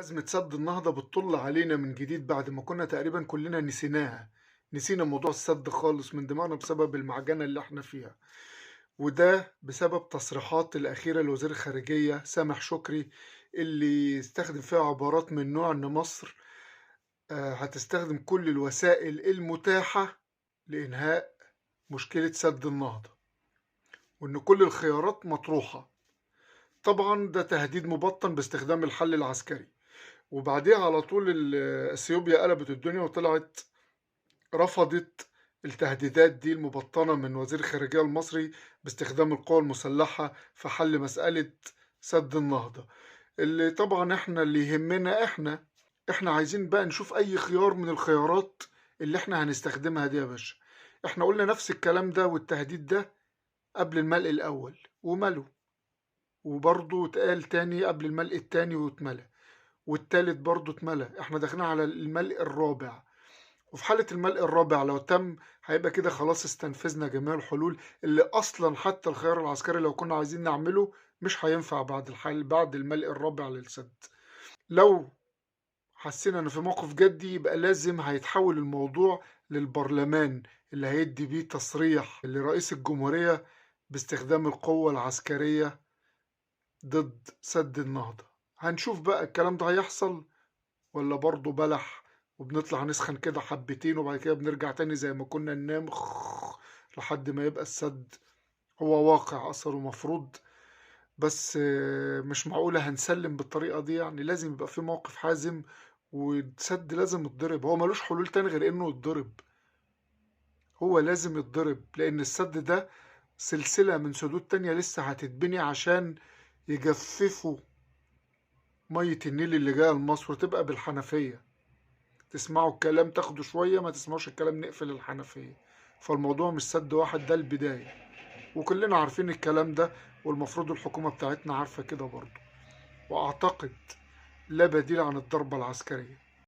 أزمة سد النهضة بتطل علينا من جديد بعد ما كنا تقريبا كلنا نسيناها. نسينا موضوع السد خالص من دماغنا بسبب المعجنة اللي احنا فيها، وده بسبب تصريحات الأخيرة لوزير الخارجية سامح شكري، اللي استخدم فيها عبارات من نوع إن مصر هتستخدم كل الوسائل المتاحة لإنهاء مشكلة سد النهضة، وإن كل الخيارات مطروحة. طبعا ده تهديد مبطن باستخدام الحل العسكري. وبعديها على طول اثيوبيا قلبت الدنيا وطلعت رفضت التهديدات دي المبطنة من وزير الخارجية المصري باستخدام القوى المسلحة في حل مسألة سد النهضة. اللي طبعا احنا اللي يهمنا احنا عايزين بقى نشوف اي خيار من الخيارات اللي احنا هنستخدمها دي يا باشا. احنا قلنا نفس الكلام ده والتهديد ده قبل الملء الاول وملوا، وبرضه اتقال تاني قبل الملء التاني واتملى، والتالت برضه اتملى. احنا داخلين على الملء الرابع، وفي حالة الملء الرابع لو تم هيبقى كده خلاص استنفذنا جميع الحلول اللي اصلا حتى الخيار العسكري لو كنا عايزين نعمله مش هينفع بعد الملء الرابع للسد. لو حسينا ان في موقف جدي يبقى لازم هيتحول الموضوع للبرلمان اللي هيدي بيه تصريح لرئيس الجمهورية باستخدام القوة العسكرية ضد سد النهضة. هنشوف بقى الكلام ده هيحصل ولا برضه بلح، وبنطلع نسخن كده حبتين وبعد كده بنرجع تاني زي ما كنا ننام لحد ما يبقى السد هو واقع أثره مفروض. بس مش معقولة هنسلم بالطريقة دي، يعني لازم يبقى في موقف حازم، والسد لازم يتضرب. هو ملوش حلول تاني غير انه يتضرب. هو لازم يتضرب لان السد ده سلسلة من سدود تانية لسه هتتبني عشان يجففوا مية النيل اللي جاية لمصر وتبقى بالحنفية. تسمعوا الكلام تاخدوا شوية، ما تسمعوش الكلام نقفل الحنفية. فالموضوع مش سد واحد، ده البداية، وكلنا عارفين الكلام ده، والمفروض الحكومة بتاعتنا عارفة كده برضه. وأعتقد لا بديل عن الضربة العسكرية.